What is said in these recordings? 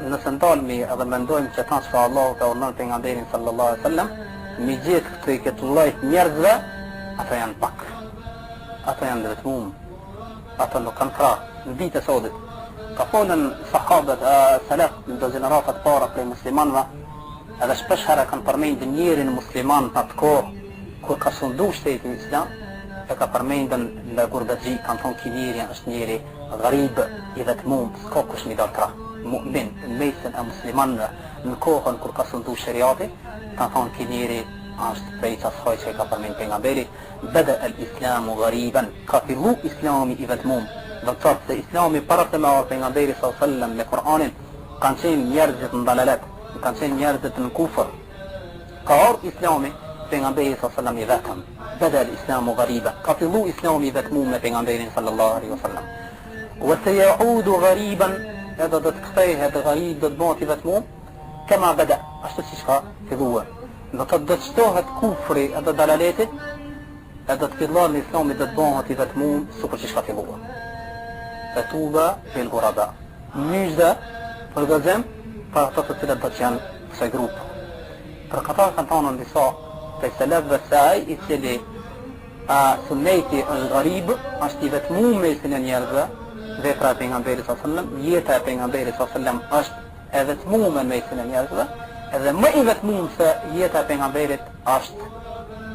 nëse ndalmi edhe mendojmë që ta që Allahu ka urdhëruar pejgamberin sallallahu alaihi wasallam, mi gjithë këtë lloj njerëzve, ata janë pak. Ata janë vetëm, ata nuk kanë krah në ditë e sodit. Ka folën sahabët salaf në gjeneratat para prej muslimanëve, edhe shpesh herë kanë përmendur njërin musliman në atë kohë kur ka sundu shtetin islam, e ka përmendën në Gurbexhi, kanë thonë ky njeri është njeri gharib i vetmum, s'ka kush mi daltra. Mu'min në mesin e muslimanëve në kohën kur ka sundu shariati, kanë thonë ky njeri është prej asaj që ka përmendur pejgamberi, bada al-islamu ghariban, ka fillu islami i vetmum. Do të thotë se islami para se me ardhë pejgamberi sallallahu alaihi wasallam me Kur'anin kanë qenë njerëzit në dalalet, kanë qenë njerëzit në kufër. Ka ardhë islami pejgamberi sallallahu alaihi wasallam i vetëm. Bada al-islamu ghariba, ka fillu islami i vetmum me pejgamberin sallallahu alaihi wasallam. Wa sayaudu ghariban, edhe do të kthehet gharib, do të bëhet i vetmum, kama bada, ashtu siç ka filluar. Do të shtohet kufri edhe dalaletit, edhe të fillon islami do të bëhet i vetmum sikur siç ka filluar. Fatuba fil ghuraba. Myzda për gazem për ato të cilët do të janë kësaj grupe. Për këta kanë thonë në disa prej selefëve se ai i cili sunneti është gharib, është i vetmuar mesin e njerëzve, vepra e pejgamberit sallallahu alajhi wasallam, jeta e pejgamberit sallallahu alajhi wasallam është e vetmuar mesin e njerëzve, edhe më i vetmuar se jeta e pejgamberit është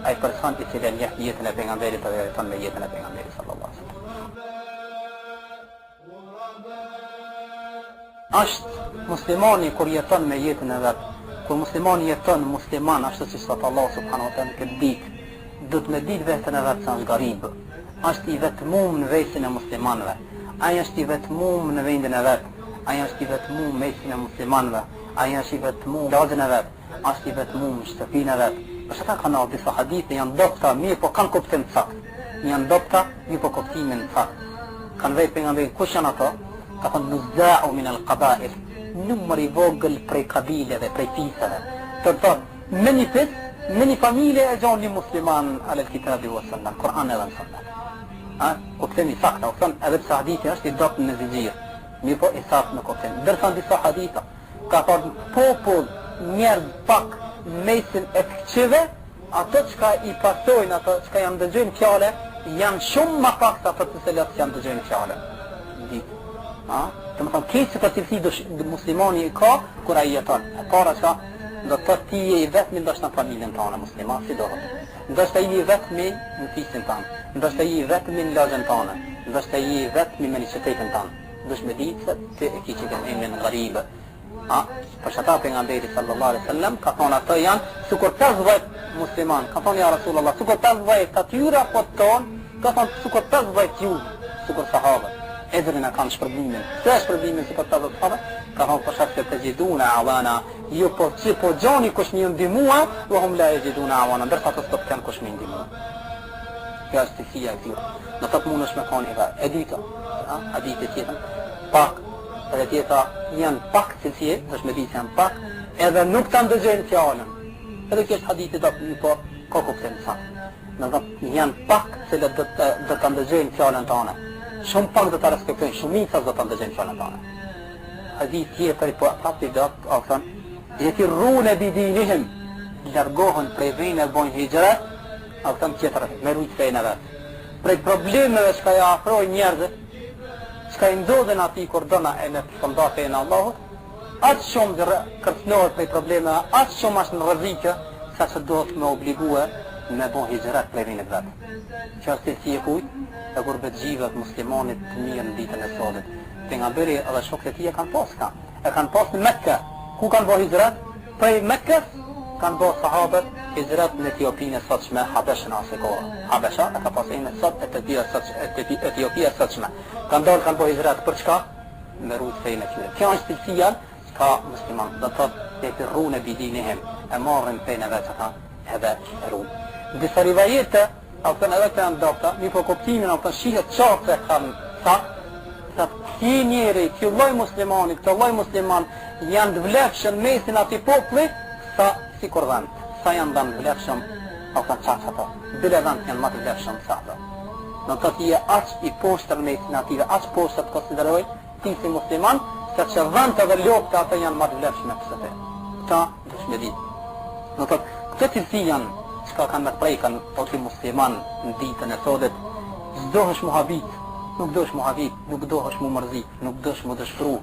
ai person i cili njeh jetën e pejgamberit dhe jeton me jetën e pejgamberit sallallahu alajhi wasallam. Është muslimani kur jeton me jetën e vet, kur muslimani jeton musliman ashtu siç thot Allah subhanahu wa taala këtë ditë, do të me ditë vetën e vet se është gharib. Është i vetmuar në vesin e muslimanëve. Ai është i vetmuar në vendin e vet. Ai është i vetmuar mesin e muslimanëve. Ai është i vetmuar në lagjen e vet. Është i vetmuar në shtëpinë e vet. Është ata kanë disa hadithe janë dobta, mirë po kanë kuptim të saktë. Janë dobta, mirë po kuptimin të saktë. Kanë vetë pejgamberi kush janë ato? Ka thënë nuzza'u min al-qaba'il, numër i vogël prej kabileve, prej fisave. Të thotë, me një fis, me një familje e gjon një musliman alel kitabi wa sallam, Kur'an edhe në sallam. Kuptimi sakta, u thënë edhe pse hadithi është i dopt në zgjir, mirë po i saktë në kuptim. Dërsa disa haditha, ka thënë popull, njerëz pak, mesin e këqive, ato çka i pasojnë, ato çka janë dëgjojnë fjale, janë shumë më pak se ato të cilat janë dëgjojnë fjale. Të më thonë, kejtë që për cilësi muslimani i ka, kur a i jeton. E para që do të thotë ti je i vetëmi ndoshta në familjen tonë, musliman, si dohet. Ndoshta je i vetëmi në fisin tonë, ndoshta je i vetëmi në lagjen tonë, ndoshta je i vetëmi me një qytetin tonë. Dush me ditë se ti e ki që kanë emrin gharib. Për shkak të pejgamberit sallallahu alaihi wasallam ka thonë ato janë sikur 50 musliman. Ka thonë ja Rasulullah, sikur 50 atyra po ton, ka thonë sikur 50 ju, sikur sahabët. Edrin e kanë shpërblimin. Se shpërblimin si për të dhe të thave, ka thonë për shak se të gjithuna avana, ju po që po gjoni kush një ndimua, u hum la e gjithuna avana, ndërsa të stop kanë kush një ndimua. Kjo është të fia e tjurë. Në të të mund është me koni e dita, a dita tjetën, pak, edhe tjeta janë pak cilësie, është me ditë janë pak, edhe nuk të ndëgjojnë fjallën. Edhe kjo është haditi do po, ka kuptim sa. Në të janë pak cilët do të ndëgjojnë fjallën të anë. Shumë pak do të respektojnë, shumica do të ndëgjojnë fjallën të anë. Hadit tjetër po prapti do të thënë, yetirrune bidinihim, largohen prej vejnë e bojnë hijrat, a thëmë tjetër, me rujtë fejnë e vetë. Prej problemeve që ka ja afrojnë njerëzit, që ka i ndodhen ati kur dëna e me përshënda fejnë Allahut, atë shumë kërcnohet prej problemeve, atë shumë është në rëzikë, sa që do të me obligue me bojnë hijrat prej vejnë e vetë. Që është si e kujtë, e Gurbexhive të muslimanit të mirë në ditën e sodit. Pejgamberi edhe shokët e tij e kanë pas ka. E kanë pas në Mekë. Ku kanë bërë hijrat? Prej Mekës kanë bërë sahabët hijrat në Etiopinë e sotshme, Habeshën ose kohë. Habesha e ka pasur në sot Etiopia e sotshme. Kanë bërë hijrat për çka? Me rujtë fejnë e tyre. Kjo është cilësia ka musliman. Do të thotë yetirrune bidinihim, e marrin fejnë e vetë ata edhe e ruajnë. Disa rivajete aftën edhe të janë dopta, mi po kuptimin aftën shihet qartë se kanë saktë, se këti njeri, kjo lloj muslimani, këto lloj musliman janë të vlefshëm mesin ati populli, sa si kur dhënë, sa janë dhënë vlefshëm aftën qatë ato, bile dhënë janë më të vlefshëm sa ato. Në të tije aq i poshtër mesin ative, aq poshtër të konsideroj ti si musliman, se që dhënët edhe lopët ato janë marrë vlefshme pëse te. Këta dush me ditë. Në të këtë cilësi janë çka kanë me prejkan po ti musliman në ditën e sotit, s'dohesh mu habit, nuk dohesh mu habit, nuk dohesh mu mërzit, nuk dohesh mu dëshpëru.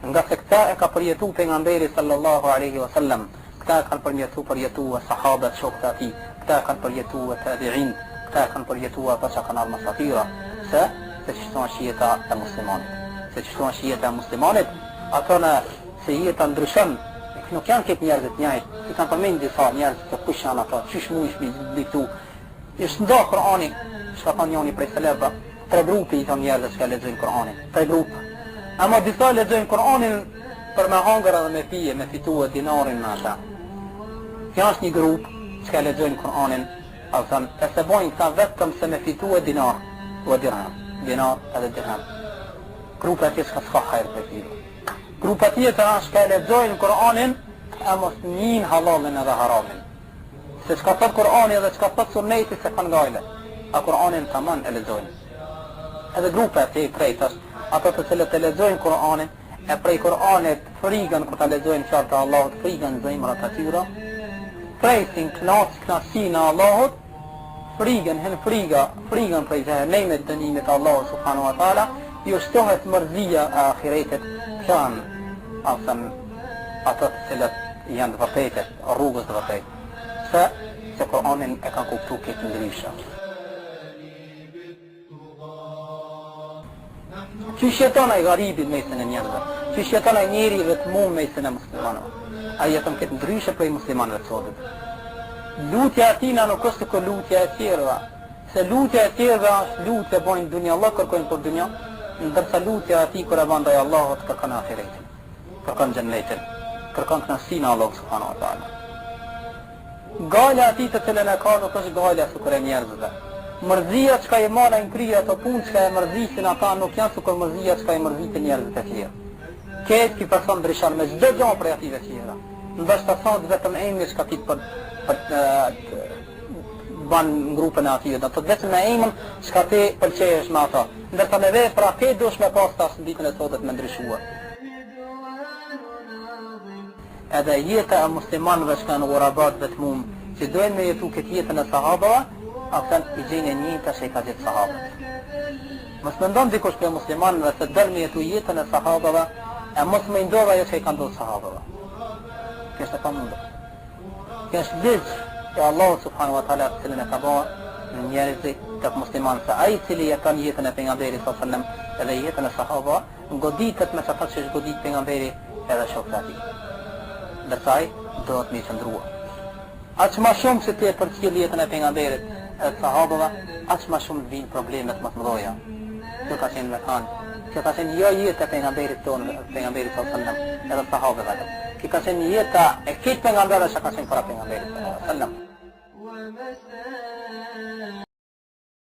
Nga se këta e ka përjetu pejgamberi sallallahu alaihi wasallam, këta e kanë përjetu e sahabët shokët ati, këta e kanë përjetu e tabi'in, këta e kanë përjetu e që kanë arë masatira, se qështu është jeta e muslimanit. Se qështu është jeta e muslimanit, ato në se jeta ndryshon, nuk janë këtë njerëzit njajt, i kanë përmend disa njerëz se kush janë ata, qysh mujsh mi diktu. Ishtë nda Kur'ani, shka thonë njoni prej seleba, 3 grupi i thonë njerëzit që lexojnë Kur'anin, 3 grupë. Ama disa lexojnë Kur'anin për me hangër edhe me pije, me fitu e dinarin me ata. Kjo është një grupë që lexojnë Kur'anin, a thënë, e se bojnë këta vetëm se me fitu e dinar, u e dirham, dinar edhe dirham. Grupa e s'ka hajrë për fitu. Grupa tjetër është ka lexojnë Kur'anin e mos njën halalin edhe haramin. Se çka thot Kur'ani edhe çka thot Sunneti se kanë gajle. A Kur'anin tamam e lexojnë. Edhe grupa e krejtash, ato të cilët e lexojnë Kur'anin, e prej Kur'anit frigën kur ta lexojnë fjalët e Allahut, frigën zemrat e tyre. Presin knasinë e Allahut, frigën prej xhenemit dënimit të Allahut subhanahu wa taala, ju shtohet mërzia e ahiretit. Kanë ato të cilët janë të vërtetet, rrugës të vërtet. Se Kur'anin e kanë kuptu këtë ndryshe. Qysh jeton ai garibit mesin e njerëzve? Qysh jeton ai njeri vetmuar mesin e muslimanëve? Ai jeton këtë ndryshe prej muslimanëve të sotit. Lutja e tina nuk është ko lutja e tjerëve. Se lutja e tjerëve është lutje bojnë dunja, Allah kërkojnë për dunja, ndërsa lutja e ati kur e bandaj Allahut kërkon ahiretin, kërkon xhennetin, kërkon kënaqësinë e Allahut subhanahu wa taala. Gala ati të cilën e ka nuk është gala sukur e njerëzve. Mërzia që ka i marrë në krije ato punë që ka e mërzisin ata nuk janë sukur mërzia që ka i mërzisin njerëzve të tjerë. Këtë ki person ndryshon me çdo gjë prej ative tjera. Ndërsa thot vetëm emri që ka ti për ban në grupën e ative, do të vetëm me emën që ka ti pëlqejesh me ata. Ndërsa me vepra ke dush me pas tas në ditën e sotit me ndryshua. Edhe jeta e muslimanëve që kanë ghurabat vetmum, që dojnë me jetu këtë jetën e sahabëve, aftën i gjenë njëta që i ka gjithë sahabët. Mos me ndonë dikush për muslimanëve se dërë me jetu jetën e sahabëve, e mos me ndodha jo që i ka ndodhë sahabëve. Kështë e ka mundu. Kështë ligjë e Allah subhanahu wa ta'ala të cilën e ka bërë në njerëzit të muslimanë, se ai cili jeton jetën e pejgamberit sallallahu alaihi wasallam edhe jetën e sahabëve, ngoditet me çfarë që godit pejgamberi edhe shokët e tij. Ndërsa ai do të më qëndrua. Aq më shumë se ti e përcjell jetën e pejgamberit e sahabëve, aq më shumë vijnë problemet më të mëdha. Kjo ka qenë me kanë. Kjo ka qenë jo jetë e pejgamberit tonë, pejgamberit sallallahu alaihi wasallam, edhe sahabëve vetëm. Kjo ka qenë jeta e këtë pejgamberit që ka qenë para pejgamberit sallallahu alaihi wasallam.